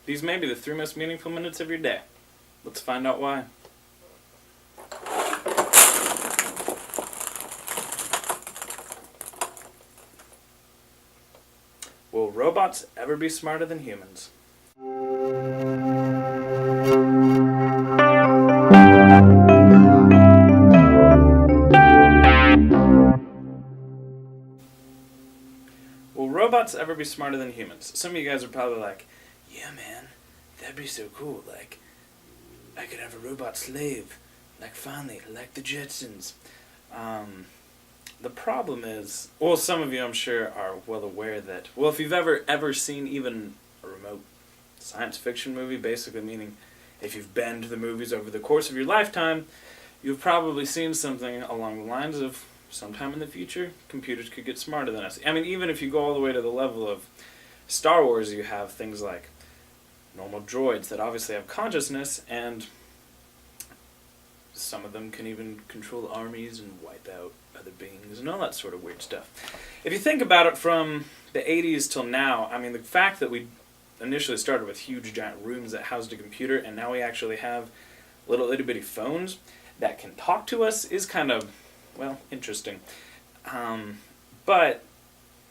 These may be the 3 most meaningful minutes of your day. Let's find out why. Will robots ever be smarter than humans? Will robots ever be smarter than humans? Some of you guys are probably like, yeah man, that'd be so cool, like, I could have a robot slave, like finally, like the Jetsons. The problem is, well, some of you I'm sure are well aware that, well, if you've ever seen even a remote science fiction movie, basically meaning if you've been to the movies over the course of your lifetime, you've probably seen something along the lines of, sometime in the future, computers could get smarter than us. I mean, even if you go all the way to the level of Star Wars, you have things like normal droids that obviously have consciousness, and some of them can even control armies and wipe out other beings and all that sort of weird stuff. If you think about it from the 80s till now, I mean, the fact that we initially started with huge giant rooms that housed a computer, and now we actually have little itty bitty phones that can talk to us is kind of, well, interesting. But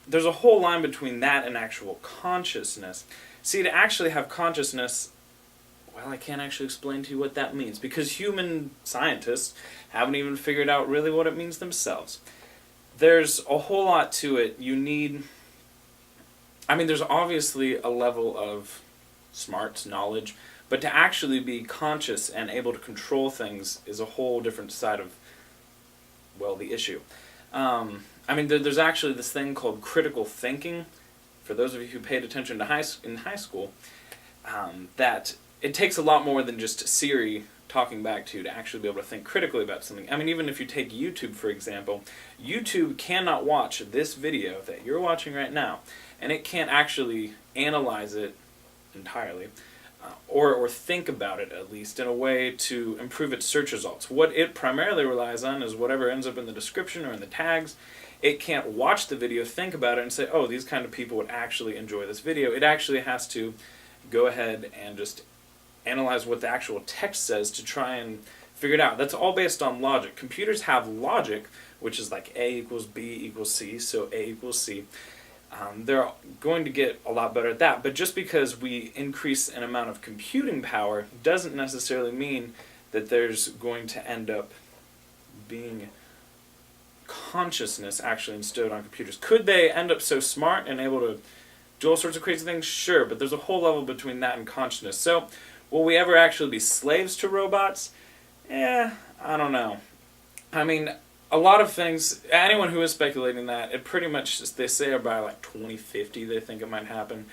there's a whole line between that and actual consciousness. See, to actually have consciousness, well, I can't actually explain to you what that means, because human scientists haven't even figured out really what it means themselves. There's a whole lot to it. You need, I mean, there's obviously a level of smarts, knowledge, but to actually be conscious and able to control things is a whole different side of, well, the issue. I mean, there's actually this thing called critical thinking, for those of you who paid attention to in high school, that it takes a lot more than just Siri talking back to you to actually be able to think critically about something. I mean, even if you take YouTube, for example, YouTube cannot watch this video that you're watching right now, and it can't actually analyze it entirely, or think about it, at least, in a way to improve its search results. What it primarily relies on is whatever ends up in the description or in the tags. It can't watch the video, think about it, and say, oh, these kind of people would actually enjoy this video. It actually has to go ahead and just analyze what the actual text says to try and figure it out. That's all based on logic. Computers have logic, which is like A equals B equals C, so A equals C. They're going to get a lot better at that, but just because we increase an amount of computing power doesn't necessarily mean that there's going to end up being consciousness actually instilled on computers. Could they end up so smart and able to do all sorts of crazy things? Sure, but there's a whole level between that and consciousness. So, will we ever actually be slaves to robots? I don't know. I mean, a lot of things, anyone who is speculating that, it pretty much, they say by like 2050 they think it might happen.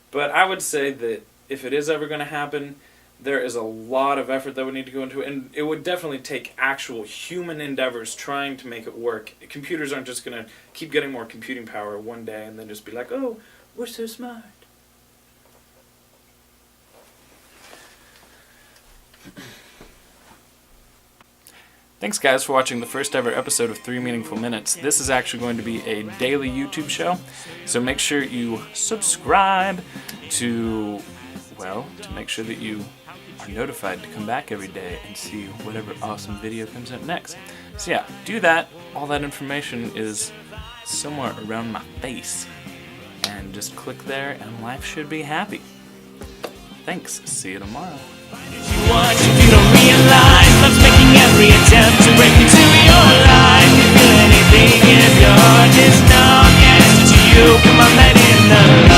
But I would say that if it is ever going to happen, there is a lot of effort that would need to go into it, and it would definitely take actual human endeavors trying to make it work. Computers aren't just going to keep getting more computing power one day and then just be like, oh, we're so smart. Thanks guys for watching the first ever episode of 3 Meaningful Minutes. This is actually going to be a daily YouTube show, so make sure you subscribe to make sure that you are notified to come back every day and see whatever awesome video comes out next. So yeah, do that. All that information is somewhere around my face. And just click there and life should be happy. Thanks. See you tomorrow. If you don't realize love's making every attempt to break into your life. You feel anything if your heart is numb, yes, to you, come on, let it know.